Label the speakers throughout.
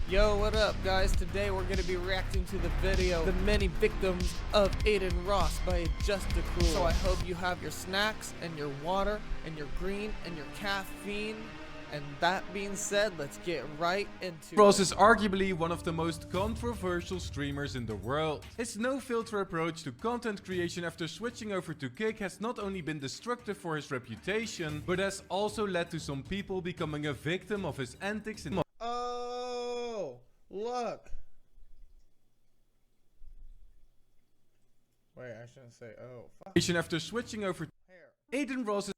Speaker 1: Yo, what up guys? Today we're going to be reacting to the video, The Many Victims of Adin Ross by Just a Cruel. So I hope you have your snacks and your water and your green and your caffeine. And that being said, let's get right into
Speaker 2: Ross is arguably one of the most controversial streamers in the world. His no-filter approach to content creation after switching over to Kick has not only been destructive for his reputation, but has also led to some people becoming a victim of his antics in
Speaker 1: Oh, look. Wait, I shouldn't say oh. Fuck.
Speaker 2: After switching over to Adin Ross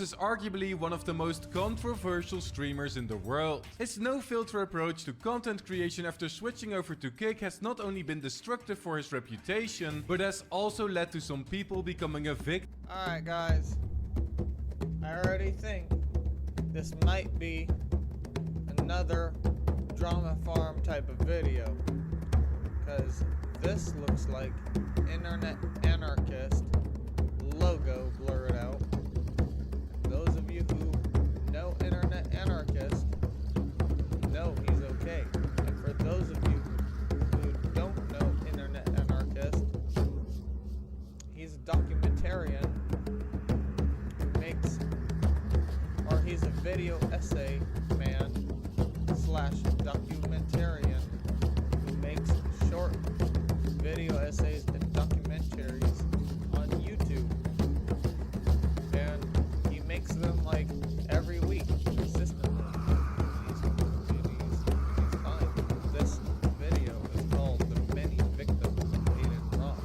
Speaker 2: is arguably one of the most controversial streamers in the world. His no-filter approach to content creation after switching over to Kick has not only been destructive for his reputation, but has also led to some people becoming a victim.
Speaker 1: Alright guys, I already think this might be another drama farm type of video, because this looks like internet anarchist logo blurred out. Those of you who know internet anarchist know he's okay, and for those of you who don't know internet anarchist, he's a documentarian who makes, or he's a video essay man slash documentarian who makes short video essays and documentaries on YouTube, and he makes them like every week consistently. He's fine. This video is called The Many Victims of Adin Ross.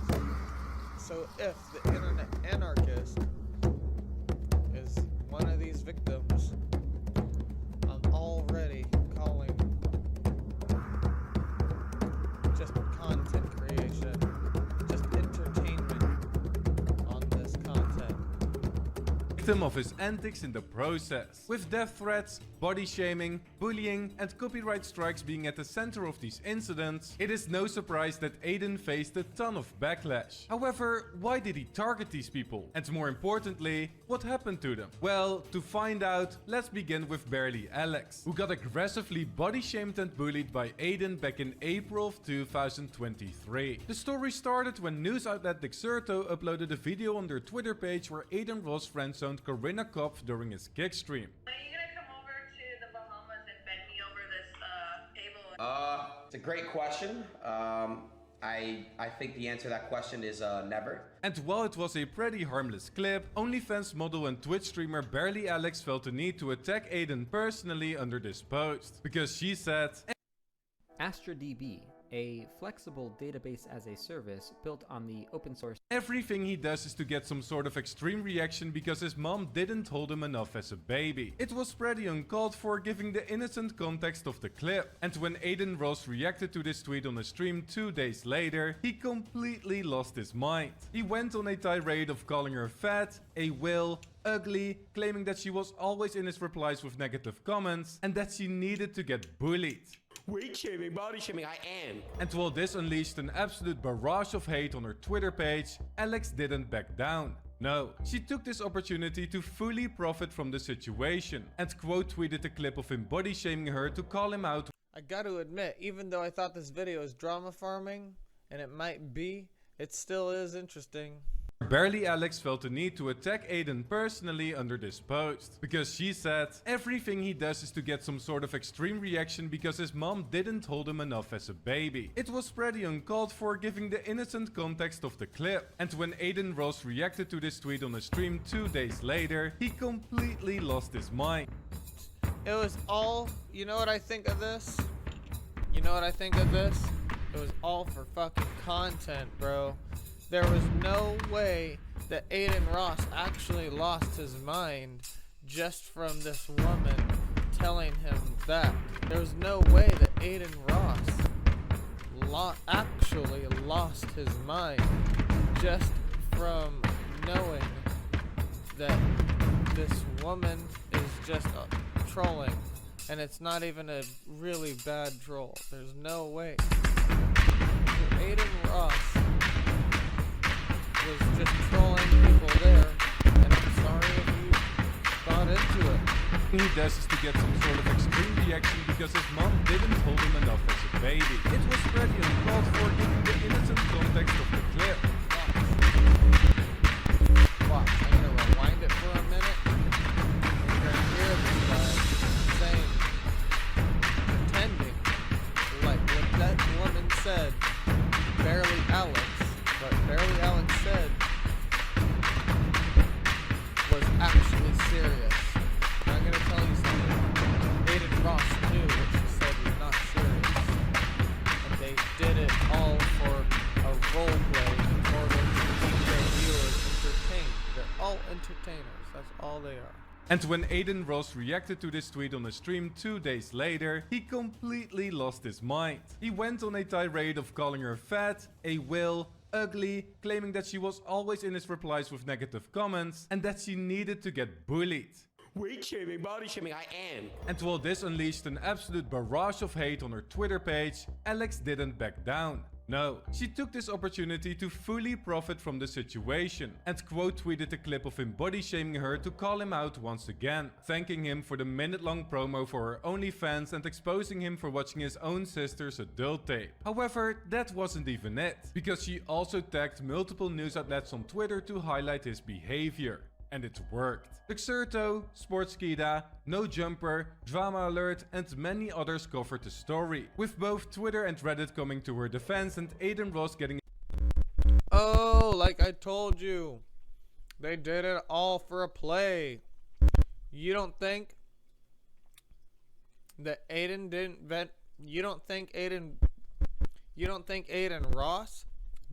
Speaker 1: So if the internet anarchist is one of these victims, I'm already calling just content creation, just entertainment on this content.
Speaker 2: Victim of his antics in the process. With death threats, body shaming, bullying, and copyright strikes being at the center of these incidents, it is no surprise that Adin faced a ton of backlash. However, why did he target these people? And more importantly, what happened to them? Well, to find out, let's begin with Barely Alex, who got aggressively body shamed and bullied by Adin back in April of 2023. The story started when news outlet Dexerto uploaded a video on their Twitter page where Adin Ross friend-zoned Corinna Kopf during his kick stream.
Speaker 3: When are you gonna come over to the Bahamas and bend me over this table?
Speaker 4: It's a great question. I think the answer to that question is never.
Speaker 2: And while it was a pretty harmless clip, OnlyFans model and Twitch streamer Barely Alex felt the need to attack Adin personally under this post, because she said,
Speaker 5: AstraDB, a flexible database as a service built on the open source.
Speaker 2: everything he does is to get some sort of extreme reaction because his mom didn't hold him enough as a baby. It was pretty uncalled for given the innocent context of the clip. And when Adin Ross reacted to this tweet on a stream 2 days later, he completely lost his mind. He went on a tirade of calling her fat, a whale, ugly, claiming that she was always in his replies with negative comments and that she needed to get bullied.
Speaker 4: Weight shaming, body shaming, I am.
Speaker 2: And while this unleashed an absolute barrage of hate on her Twitter page, Alex didn't back down. No, she took this opportunity to fully profit from the situation and quote tweeted a clip of him body shaming her to call him out.
Speaker 1: I gotta admit, even though I thought this video is drama farming, and it might be, it still is interesting.
Speaker 2: Barely Alex felt the need to attack Adin personally under this post, because she said, everything he does is to get some sort of extreme reaction because his mom didn't hold him enough as a baby. It was pretty uncalled for given the innocent context of the clip. And when Adin Ross reacted to this tweet on a stream 2 days later, he completely lost his mind.
Speaker 1: It was all, you know what I think of this? You know what I think of this? It was all for fucking content, bro. There was no way that Adin Ross actually lost his mind just from this woman telling him that. There was no way that Adin Ross actually lost his mind just from knowing that this woman is just trolling. And it's not even a really bad troll. There's no way. Adin Ross was just trolling people there, and I'm sorry if you got into it.
Speaker 2: He does is to get some sort of extreme reaction because his mom didn't hold him enough as a baby. It was pretty uncalled for given the innocent context of the clip.
Speaker 1: Watch, I'm gonna rewind it for a minute. You're gonna hear this guy saying, pretending like what that woman said, Barely Alex, what Barely Alex said was actually serious. I'm gonna tell you something. Adin Ross knew what she said was not serious. And they did it all for a role play in order to keep their viewers entertained. They're all entertainers. That's all they are.
Speaker 2: And when Adin Ross reacted to this tweet on a stream 2 days later, he completely lost his mind. He went on a tirade of calling her fat, a whale, ugly, claiming that she was always in his replies with negative comments and that she needed to get bullied.
Speaker 6: Weight shaming, body shaming, I am.
Speaker 2: And while this unleashed an absolute barrage of hate on her Twitter page, Alex didn't back down. No, she took this opportunity to fully profit from the situation and quote tweeted a clip of him body shaming her to call him out once again, thanking him for the minute-long promo for her OnlyFans and exposing him for watching his own sister's adult tape. However, that wasn't even it, because she also tagged multiple news outlets on Twitter to highlight his behavior. And it worked. Luxurto, Sportskida, No Jumper, Drama Alert and many others covered the story, with both Twitter and Reddit coming to her defense and Adin Ross getting...
Speaker 1: Oh, like I told you. They did it all for a play. You don't think that Adin didn't vet... You don't think Adin Ross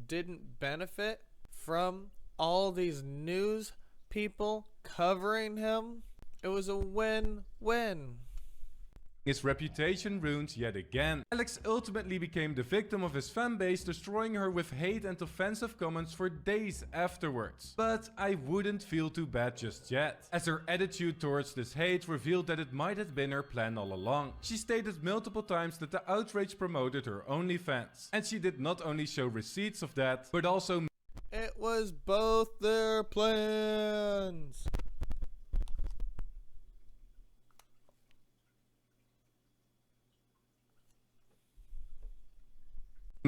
Speaker 1: didn't benefit from all these news people covering him? It was a win-win.
Speaker 2: His reputation ruined yet again. Alex ultimately became the victim of his fanbase, destroying her with hate and offensive comments for days afterwards. But I wouldn't feel too bad just yet, as her attitude towards this hate revealed that it might have been her plan all along. She stated multiple times that the outrage promoted her OnlyFans, and she did not only show receipts of that, but also
Speaker 1: it was both their plans.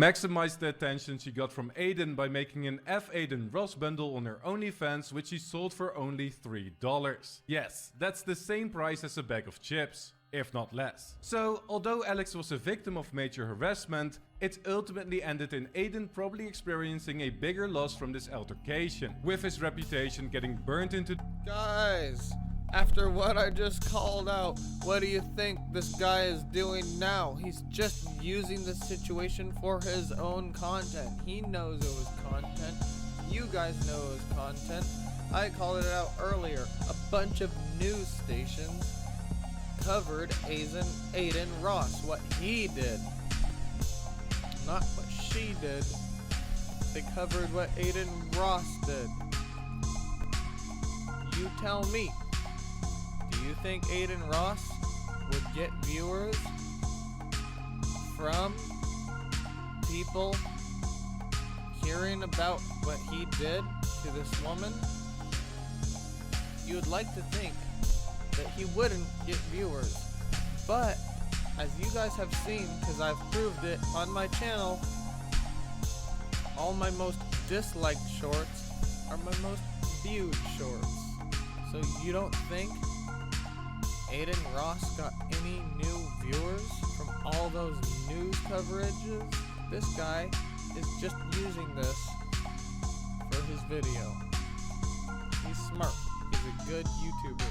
Speaker 2: maximized the attention she got from Adin by making an F Adin Ross bundle on her OnlyFans, which she sold for only $3. Yes, that's the same price as a bag of chips, if not less. So, although Alex was a victim of major harassment, it ultimately ended in Adin probably experiencing a bigger loss from this altercation, with his reputation getting burnt into...
Speaker 1: Guys, after what I just called out, what do you think this guy is doing now? He's just using the situation for his own content. He knows it was content. You guys know it was content. I called it out earlier. A bunch of news stations covered Adin Ross, what he did. Not what she did. They covered what Adin Ross did. You tell me. Do you think Adin Ross would get viewers from people hearing about what he did to this woman? You would like to think that he wouldn't get viewers. But, as you guys have seen, because I've proved it on my channel, all my most disliked shorts are my most viewed shorts. So you don't think Adin Ross got any new viewers from all those news coverages? This guy is just using this for his video. He's smart. He's a good YouTuber.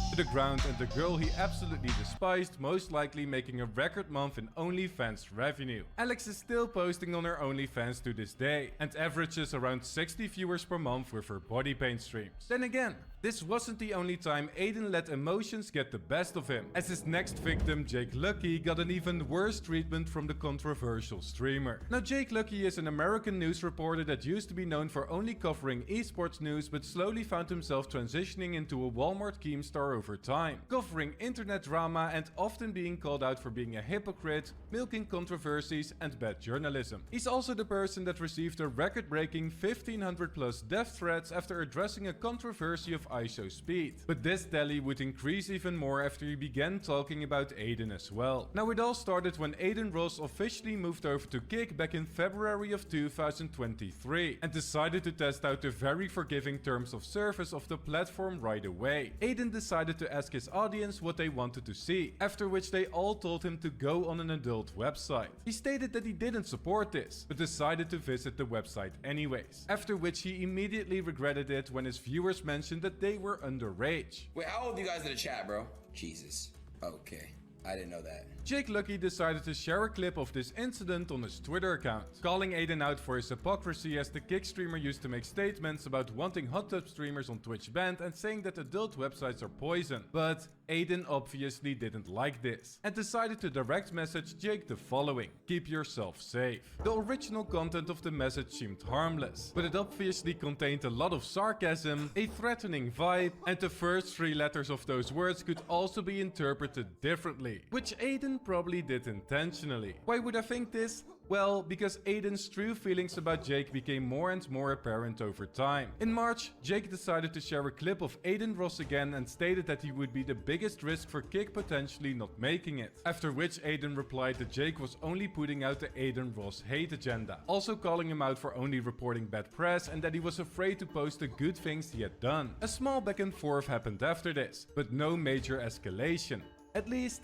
Speaker 2: To the ground, and the girl he absolutely despised, most likely making a record month in OnlyFans revenue. Alex is still posting on her OnlyFans to this day, and averages around 60 viewers per month with her body paint streams. Then again, this wasn't the only time Adin let emotions get the best of him, as his next victim, Jake Lucky, got an even worse treatment from the controversial streamer. Now, Jake Lucky is an American news reporter that used to be known for only covering esports news, but slowly found himself transitioning into a Walmart Keemstar over time, covering internet drama and often being called out for being a hypocrite, milking controversies and bad journalism. He's also the person that received a record-breaking 1500 plus death threats after addressing a controversy of ISO speed. But this tally would increase even more after he began talking about Adin as well. Now it all started when Adin Ross officially moved over to Kick back in February of 2023 and decided to test out the very forgiving terms of service of the platform right away. Adin decided to ask his audience what they wanted to see, after which they all told him to go on an adult website. He stated that he didn't support this, but decided to visit the website anyways, after which he immediately regretted it when his viewers mentioned that they were underage.
Speaker 7: Wait, how old are you guys in the chat, bro? Jesus. Okay. I didn't know that.
Speaker 2: Jake Lucky decided to share a clip of this incident on his Twitter account, calling Adin out for his hypocrisy as the Kick streamer used to make statements about wanting hot tub streamers on Twitch banned and saying that adult websites are poison. But Adin obviously didn't like this and decided to direct message Jake the following: "Keep yourself safe." The original content of the message seemed harmless, but it obviously contained a lot of sarcasm, a threatening vibe, and the first 3 letters of those words could also be interpreted differently, which Adin probably did intentionally. Why would I think this? Well, because Adin's true feelings about Jake became more and more apparent over time. In March, Jake decided to share a clip of Adin Ross again and stated that he would be the biggest risk for Kick potentially not making it. After which Adin replied that Jake was only putting out the Adin Ross hate agenda, also calling him out for only reporting bad press and that he was afraid to post the good things he had done. A small back and forth happened after this, but no major escalation. At least,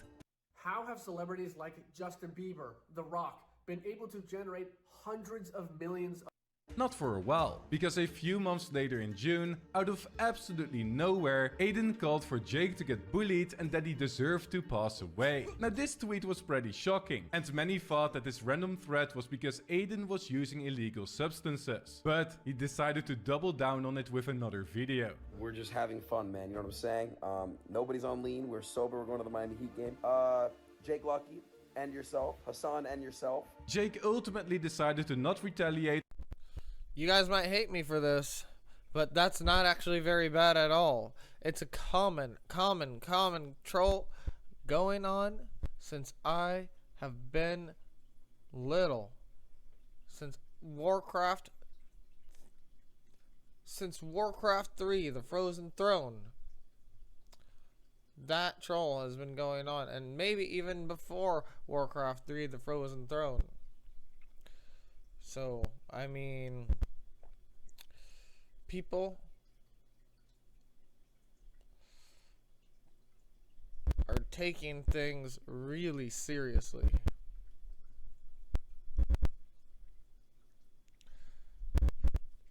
Speaker 8: how have celebrities like Justin Bieber, The Rock, been able to generate hundreds of millions of
Speaker 2: not for a while, because a few months later in June, out of absolutely nowhere, Adin called for Jake to get bullied and that he deserved to pass away. Now this tweet was pretty shocking, and many thought that this random threat was because Adin was using illegal substances. But he decided to double down on it with another video.
Speaker 9: We're just having fun, man, you know what I'm saying? Nobody's on lean, we're sober, we're going to the Miami Heat game. Jake Lucky, and yourself, Hassan and yourself.
Speaker 2: Jake ultimately decided to not retaliate.
Speaker 1: You guys might hate me for this, but that's not actually very bad at all. It's a common troll going on since I have been little. Since Warcraft 3, The Frozen Throne. That troll has been going on, and maybe even before Warcraft 3, The Frozen Throne. So, I mean, people are taking things really seriously.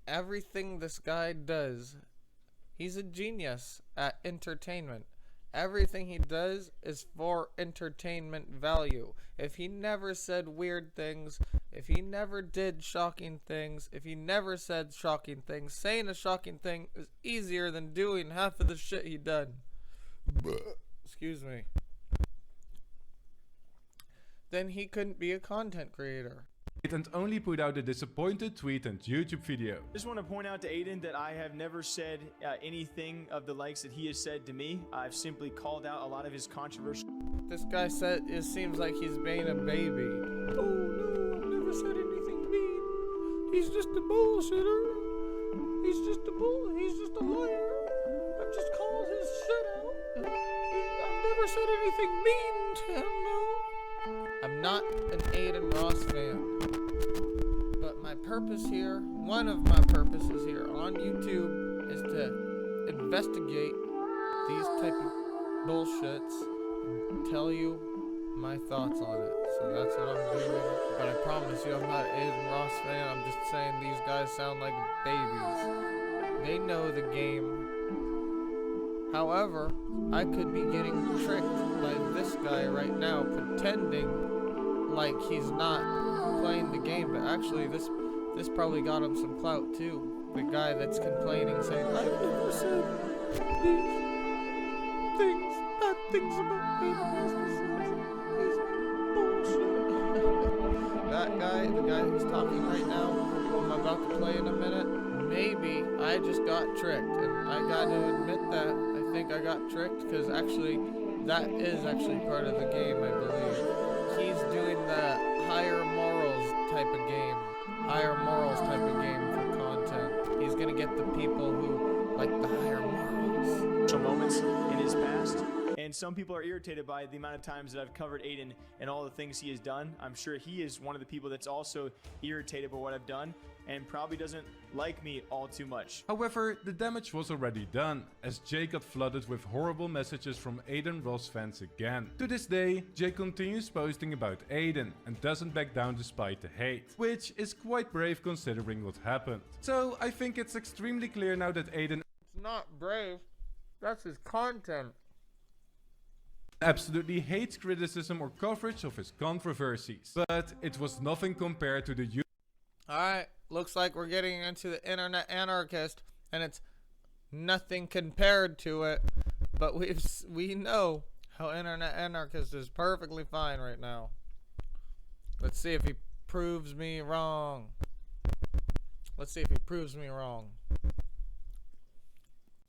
Speaker 1: Everything this guy does, he's a genius at entertainment. Everything he does is for entertainment value. If he never said weird things, if he never did shocking things, if he never said shocking things, saying a shocking thing is easier than doing half of the shit he done. Excuse me. Then he couldn't be a content creator.
Speaker 2: And only put out a disappointed tweet and YouTube video.
Speaker 10: Just want to point out to Adin that I have never said anything of the likes that he has said to me. I've simply called out a lot of his controversial.
Speaker 1: This guy said it seems like he's being a baby. Oh no, I've never said anything mean. He's just a bullshitter. He's just a liar. I've just called his shit out. I've never said anything mean to him, no. I'm not an Adin Ross fan. But my purpose here, one of my purposes here on YouTube is to investigate these type of bullshits and tell you my thoughts on it. So that's what I'm doing. But I promise you I'm not an Adin Ross fan. I'm just saying these guys sound like babies. They know the game. However, I could be getting tricked by this guy right now, pretending like he's not playing the game, but actually this probably got him some clout too. The guy that's complaining, saying, I've never said these things, bad things about me. He's bullshit. That guy, the guy who's talking right now, who I'm about to play in a minute, maybe I just got tricked, and I got to admit that. I think I got tricked, because actually, that is actually part of the game, I believe. He's doing the higher morals type of game. Higher morals type of game for content. He's he's gonna get the people who like the higher morals.
Speaker 10: Moments in his past, and some people are irritated by the amount of times that I've covered Adin and all the things he has done. I'm sure he is one of the people that's also irritated by what I've done and probably doesn't like me all too much.
Speaker 2: However, the damage was already done, as Jay got flooded with horrible messages from Adin Ross fans again. To this day, Jay continues posting about Adin and doesn't back down despite the hate, which is quite brave considering what happened. So I think it's extremely clear now that Adin
Speaker 1: It's not brave. That's his content.
Speaker 2: absolutely hates criticism or coverage of his controversies, but it was nothing compared to the
Speaker 1: Alright, looks like we're getting into the internet anarchist, and it's nothing compared to it, but we know how internet anarchist is perfectly fine right now. Let's see if he proves me wrong. Let's see if he proves me wrong.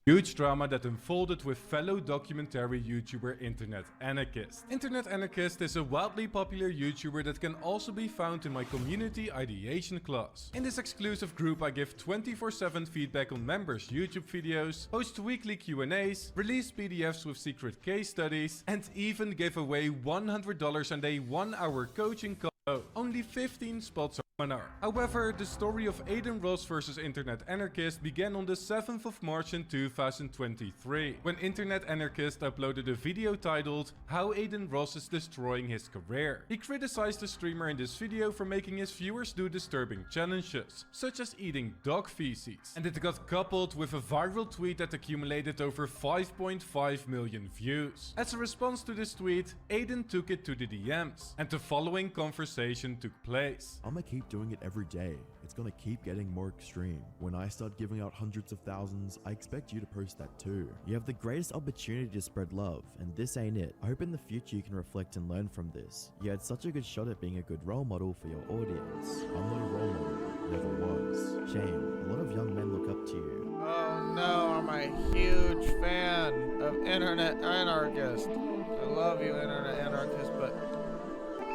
Speaker 2: huge drama that unfolded with fellow documentary YouTuber Internet Anarchist. Internet Anarchist is a wildly popular YouTuber that can also be found in my community ideation class. In this exclusive group I give 24/7 feedback on members' YouTube videos, host weekly Q&As, release PDFs with secret case studies, and even give away $100 and a 1-hour coaching call. Only 15 spots are webinar. However, the story of Adin Ross versus Internet Anarchist began on the 7th of March in 2023, when Internet Anarchist uploaded a video titled How Adin Ross is Destroying His Career. He criticized the streamer in this video for making his viewers do disturbing challenges, such as eating dog feces, and it got coupled with a viral tweet that accumulated over 5.5 million views. As a response to this tweet, Adin took it to the DMs, and the following conversation took place.
Speaker 11: I'ma keep doing it every day. It's gonna keep getting more extreme. When I start giving out hundreds of thousands, I expect you to post that too. You have the greatest opportunity to spread love, and this ain't it. I hope in the future you can reflect and learn from this. You had such a good shot at being a good role model for your audience. I'm not a role model, never was. Shame, a lot of young men look up to you.
Speaker 1: Oh no, I'm a huge fan of Internet Anarchist. I love you, Internet Anarchist, but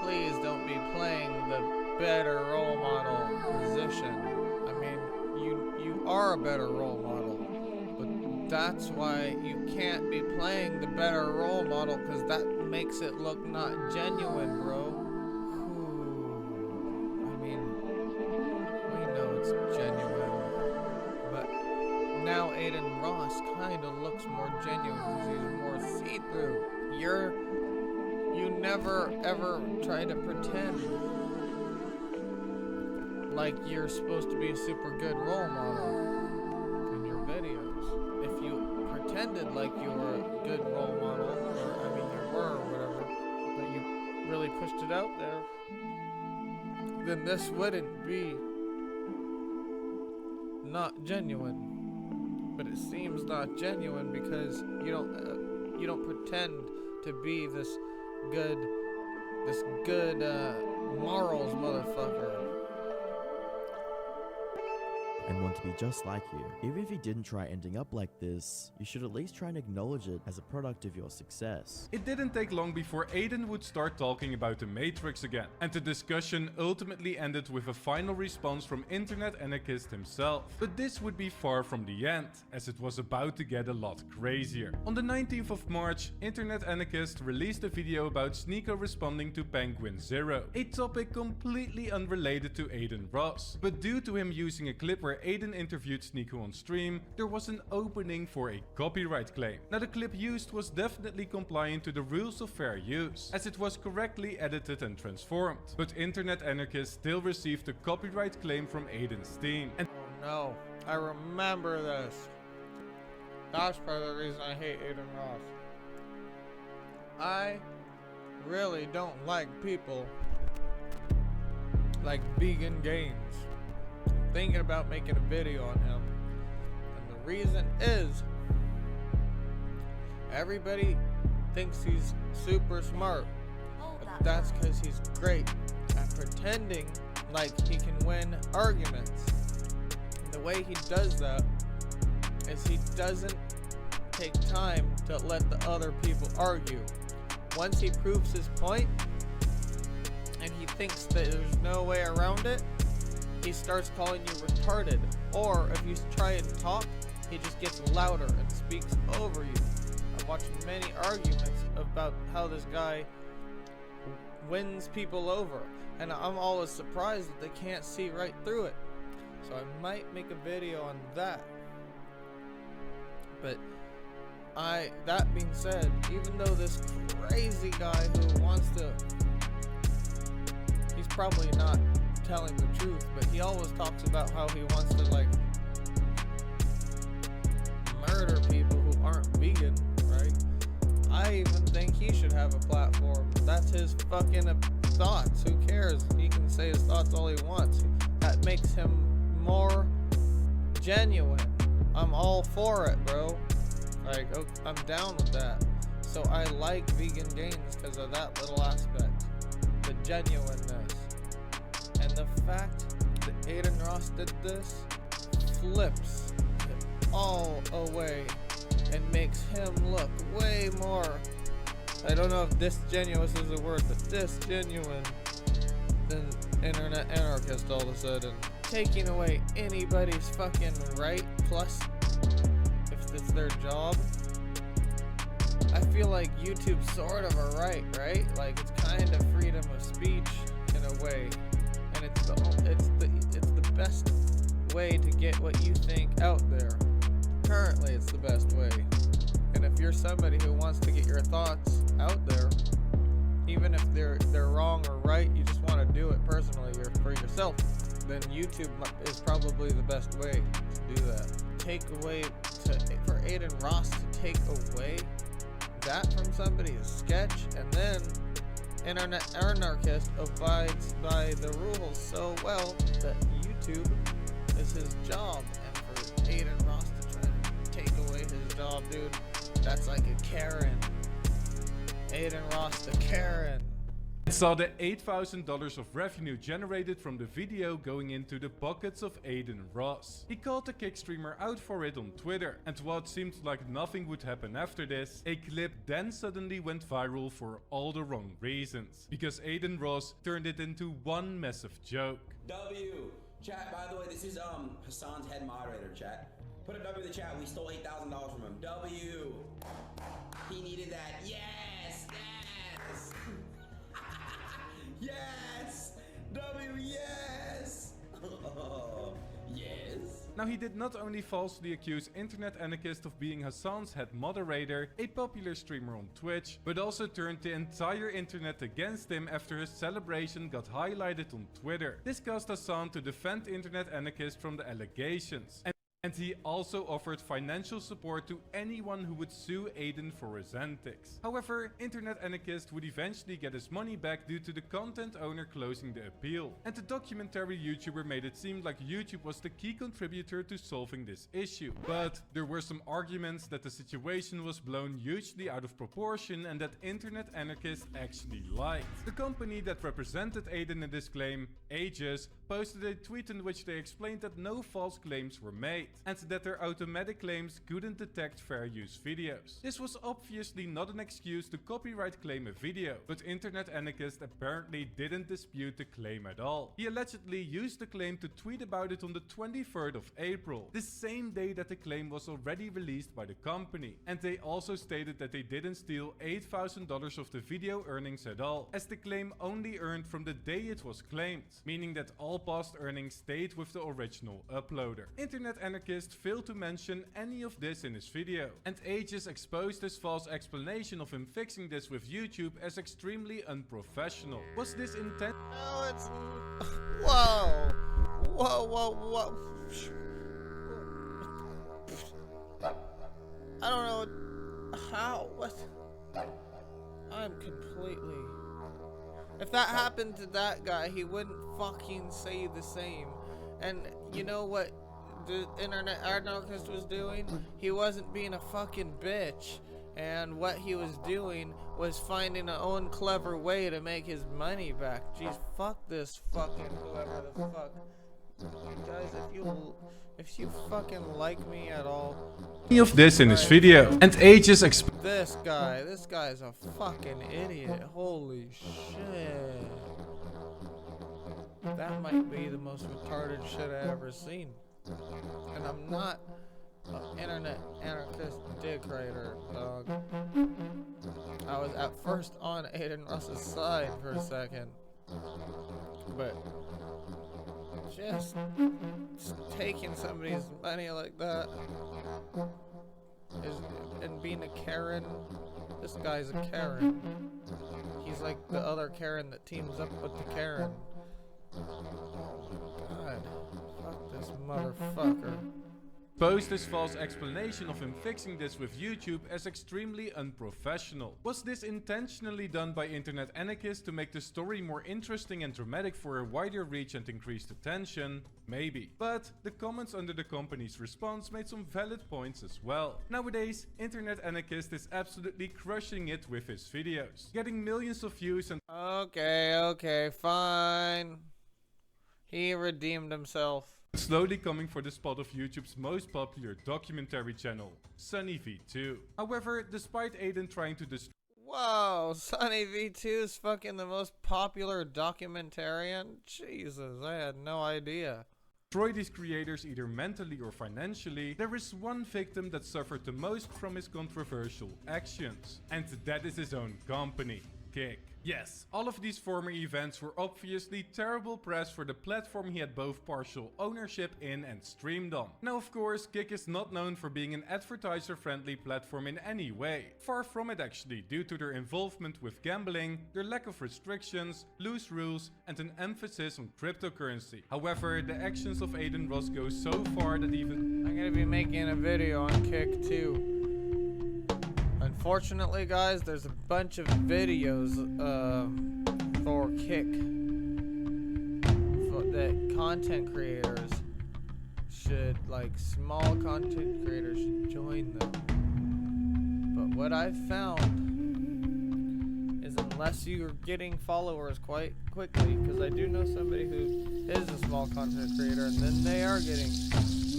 Speaker 1: please don't be playing the better role model position. I mean, you are a better role model, but that's why you can't be playing the better role model, because that makes it look not genuine, bro. I mean, we know it's genuine, but now Adin Ross kind of looks more genuine because he's more see-through. You never ever try to pretend like you're supposed to be a super good role model in your videos. If you pretended like you were a good role model, or I mean you were or whatever, but you really pushed it out there, then this wouldn't be not genuine. But it seems not genuine because you don't pretend to be this good morals motherfucker.
Speaker 11: And want to be just like you. Even if you didn't try ending up like this, you should at least try and acknowledge it as a product of your success.
Speaker 2: It didn't take long before Adin would start talking about the Matrix again, and the discussion ultimately ended with a final response from Internet Anarchist himself. But this would be far from the end, as it was about to get a lot crazier. On the 19th of March, Internet Anarchist released a video about Sneeko responding to Penguin Zero, a topic completely unrelated to Adin Ross. But due to him using a clip where Adin interviewed Sneeko on stream, there was an opening for a copyright claim. Now the clip used was definitely compliant to the rules of fair use, as it was correctly edited and transformed. But Internet Anarchist still received a copyright claim from Adin's team. And
Speaker 1: oh no, I remember this. That's part of the reason I hate Adin Ross. I really don't like people like Vegan Games. I'm thinking about making a video on him, and the reason is everybody thinks he's super smart, but that's because he's great at pretending like he can win arguments. And the way he does that is he doesn't take time to let the other people argue. Once he proves his point and he thinks that there's no way around it, he starts calling you retarded. Or if you try and talk, he just gets louder and speaks over you. I've watched many arguments about how this guy wins people over, and I'm always surprised that they can't see right through it. So I might make a video on that. But that being said, even though this crazy guy who wants to, he's probably not telling the truth, but he always talks about how he wants to like murder people who aren't vegan, right? I even think he should have a platform. That's his fucking thoughts. Who cares? He can say his thoughts all he wants. That makes him more genuine. I'm all for it, bro. Like, I'm down with that. So I like vegan gains because of that little aspect. The genuineness. And the fact that Adin Ross did this flips it all away and makes him look way more, I don't know if disingenuous is a word, but disgenuine than internet anarchist all of a sudden. Taking away anybody's fucking right, plus if it's their job. I feel like YouTube's sort of a right? Like it's kind of freedom of speech in a way. And it's the best way to get what you think out there. Currently, it's the best way. And if you're somebody who wants to get your thoughts out there, even if they're wrong or right, you just want to do it personally or for yourself, then YouTube is probably the best way to do that. For Adin Ross to take away that from somebody is sketch, and then internet anarchist abides by the rules so well that YouTube is his job, and for Adin Ross to try to take away his job, dude, that's like a Karen. Adin Ross the Karen.
Speaker 2: Saw the $8,000 of revenue generated from the video going into the pockets of Adin Ross. He called the kick streamer out for it on Twitter, and what seemed like nothing would happen after this, a clip then suddenly went viral for all the wrong reasons, because Adin Ross turned it into one massive joke.
Speaker 7: W. Chat, by the way, this is Hassan's head moderator, chat. Put a W in the chat, we stole $8,000 from him. W. He needed that. Yes! Yes! Yes! W, yes! Yes!
Speaker 2: Now, he did not only falsely accuse internet anarchist of being Hassan's head moderator, a popular streamer on Twitch, but also turned the entire internet against him after his celebration got highlighted on Twitter. This caused Hassan to defend internet anarchist from the allegations. And he also offered financial support to anyone who would sue Adin for his antics. However, internet anarchist would eventually get his money back due to the content owner closing the appeal. And the documentary YouTuber made it seem like YouTube was the key contributor to solving this issue. But there were some arguments that the situation was blown hugely out of proportion and that internet anarchist actually lied. The company that represented Adin in this claim, Aegis, posted a tweet in which they explained that no false claims were made, and that their automatic claims couldn't detect fair use videos. This was obviously not an excuse to copyright claim a video, but internet anarchist apparently didn't dispute the claim at all. He allegedly used the claim to tweet about it on the 23rd of April, the same day that the claim was already released by the company. And they also stated that they didn't steal $8,000 of the video earnings at all, as the claim only earned from the day it was claimed, meaning that all past earnings stayed with the original uploader. Internet anarchist failed to mention any of this in his video, and Aegis exposed his false explanation of him fixing this with YouTube as extremely unprofessional. Was this intent?
Speaker 1: No, it's... Whoa! Whoa. I don't know how, what? I'm completely... If that happened to that guy, he wouldn't fucking say the same. And you know what the internet anarchist was doing? He wasn't being a fucking bitch. And what he was doing was finding an own clever way to make his money back. Jeez, fuck this fucking whoever the fuck. You guys, if you fucking like me at all,
Speaker 2: any of this in his video, and Aegis
Speaker 1: this guy's a fucking idiot. Holy shit. That might be the most retarded shit I ever seen. And I'm not an internet anarchist dig writer, dog. I was at first on Adin Ross's side for a second, but just taking somebody's money like that and being a Karen. This guy's a Karen. He's like the other Karen that teams up with the Karen. God, fuck this motherfucker.
Speaker 2: Posed this false explanation of him fixing this with YouTube as extremely unprofessional. Was this intentionally done by internet anarchists to make the story more interesting and dramatic for a wider reach and increased attention? Maybe. But the comments under the company's response made some valid points as well. Nowadays, internet anarchist is absolutely crushing it with his videos, getting millions of views and
Speaker 1: Okay, fine. He redeemed himself.
Speaker 2: slowly coming for the spot of YouTube's most popular documentary channel, Sunny V2. However, despite Adin trying to destroy
Speaker 1: Whoa, Sunny V2 is fucking the most popular documentarian? Jesus, I had no idea.
Speaker 2: these creators either mentally or financially, there is one victim that suffered the most from his controversial actions. And that is his own company, Kick. Yes, all of these former events were obviously terrible press for the platform he had both partial ownership in and streamed on. Now of course, Kick is not known for being an advertiser-friendly platform in any way. Far from it actually, due to their involvement with gambling, their lack of restrictions, loose rules, and an emphasis on cryptocurrency. However, the actions of Adin Ross go so far that even
Speaker 1: I'm gonna be making a video on Kick too. Unfortunately, guys, there's a bunch of videos for Kick that content creators should, like small content creators should join them. But what I've found is unless you're getting followers quite quickly, because I do know somebody who is a small content creator and then they are getting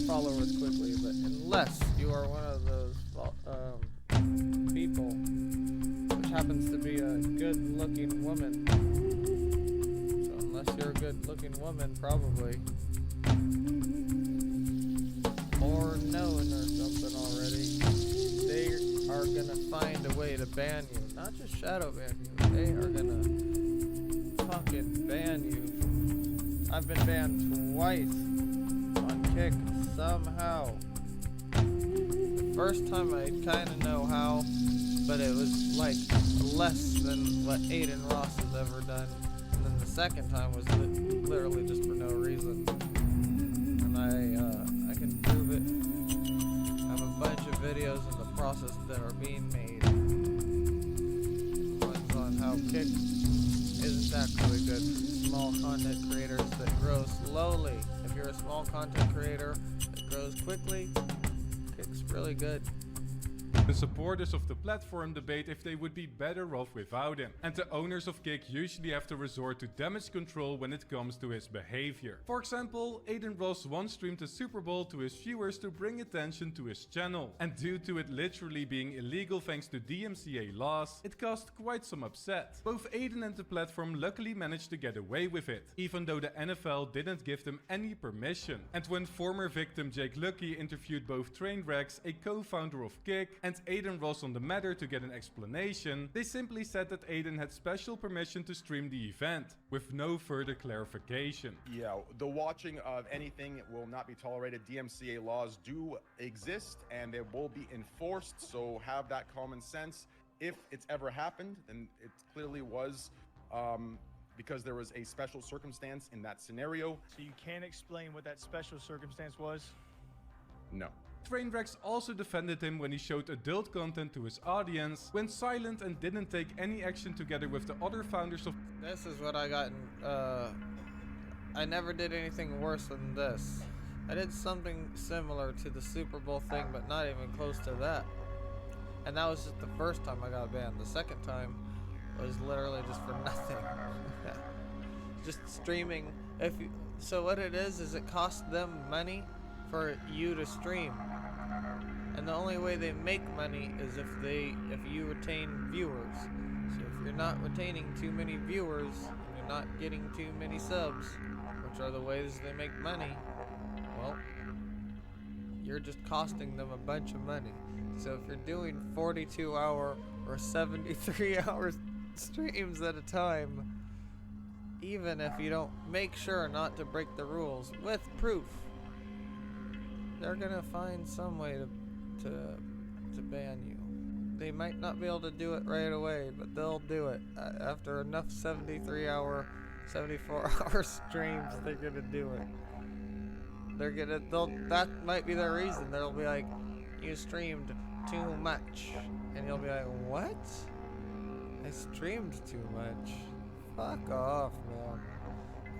Speaker 1: followers quickly, but unless you are one of those people, which happens to be a good-looking woman. So unless you're a good-looking woman, probably, or known or something already, they are gonna find a way to ban you. Not just shadow ban you, they are gonna fucking ban you. I've been banned twice on Kick somehow. The first time I kinda know how, but it was like less than what Adin Ross has ever done. And then the second time was literally just for no reason. And I can prove it. I have a bunch of videos in the process that are being made. Ones on how Kick isn't actually good for small content creators that grow slowly. If you're a small content creator that grows quickly, Kick's really good.
Speaker 2: The supporters of the platform debate if they would be better off without him, and the owners of Kick usually have to resort to damage control when it comes to his behavior. For example, Adin Ross once streamed a Super Bowl to his viewers to bring attention to his channel, and due to it literally being illegal thanks to DMCA laws, it caused quite some upset. Both Adin and the platform luckily managed to get away with it, even though the NFL didn't give them any permission. And when former victim Jake Lucky interviewed both Trainwrecks, a co-founder of Kick, and Adin Ross on the matter to get an explanation, they simply said that Adin had special permission to stream the event, with no further clarification.
Speaker 12: Yeah, the watching of anything will not be tolerated. DMCA laws do exist and they will be enforced, so have that common sense. If it's ever happened, then it clearly was because there was a special circumstance in that scenario.
Speaker 10: So you can't explain what that special circumstance was?
Speaker 12: No.
Speaker 2: Trainwrecks also defended him when he showed adult content to his audience, went silent and didn't take any action together with the other founders of.
Speaker 1: This is what I got in, I never did anything worse than this. I did something similar to the Super Bowl thing, but not even close to that. And that was just the first time I got banned. The second time was literally just for nothing. Just streaming. So what it is it costs them money for you to stream. And the only way they make money is if you retain viewers. So if you're not retaining too many viewers, and you're not getting too many subs, which are the ways they make money, well, you're just costing them a bunch of money. So if you're doing 42-hour or 73-hour streams at a time, even if you don't make sure not to break the rules with proof, they're gonna find some way to ban you. They might not be able to do it right away, but they'll do it. After enough 73-hour, 74-hour streams, they're gonna do it. That might be their reason. They'll be like, you streamed too much. And you'll be like, what? I streamed too much. Fuck off, man.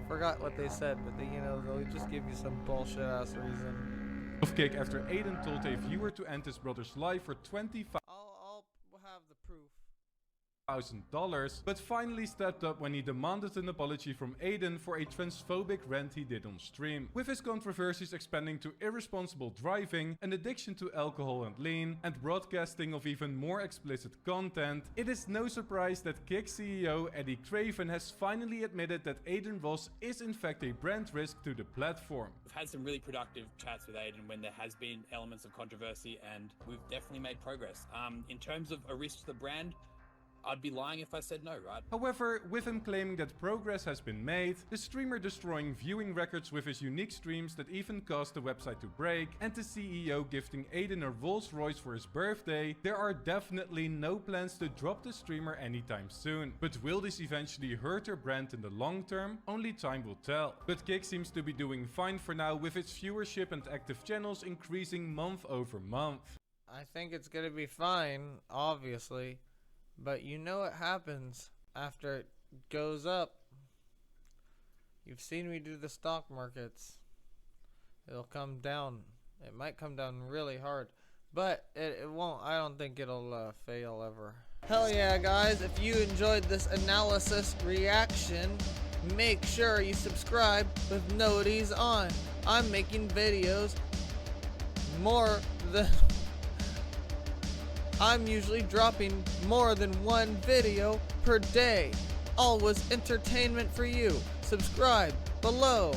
Speaker 1: Forgot what they said, but they'll just give you some bullshit ass reason.
Speaker 2: Of kick after Adin told a viewer to end his brother's life for $25,000,
Speaker 1: I'll have the proof.
Speaker 2: but finally stepped up when he demanded an apology from Adin for a transphobic rant he did on stream. With his controversies expanding to irresponsible driving, an addiction to alcohol and lean, and broadcasting of even more explicit content, it is no surprise that Kick CEO Eddie Craven has finally admitted that Adin Ross is in fact a brand risk to the platform.
Speaker 13: We've had some really productive chats with Adin when there has been elements of controversy, and we've definitely made progress. In terms of a risk to the brand, I'd be lying if I said no, right?
Speaker 2: However, with him claiming that progress has been made, the streamer destroying viewing records with his unique streams that even caused the website to break, and the CEO gifting Adin a Rolls Royce for his birthday, there are definitely no plans to drop the streamer anytime soon. But will this eventually hurt their brand in the long term? Only time will tell. But Kick seems to be doing fine for now, with its viewership and active channels increasing month over month.
Speaker 1: I think it's gonna be fine, obviously. But you know what happens after it goes up. You've seen me do the stock markets. It'll come down. It might come down really hard. But it won't. I don't think it'll fail ever. Hell yeah, guys. If you enjoyed this analysis reaction, make sure you subscribe with noties on. I'm making videos more than... I'm usually dropping more than one video per day. Always entertainment for you. Subscribe below.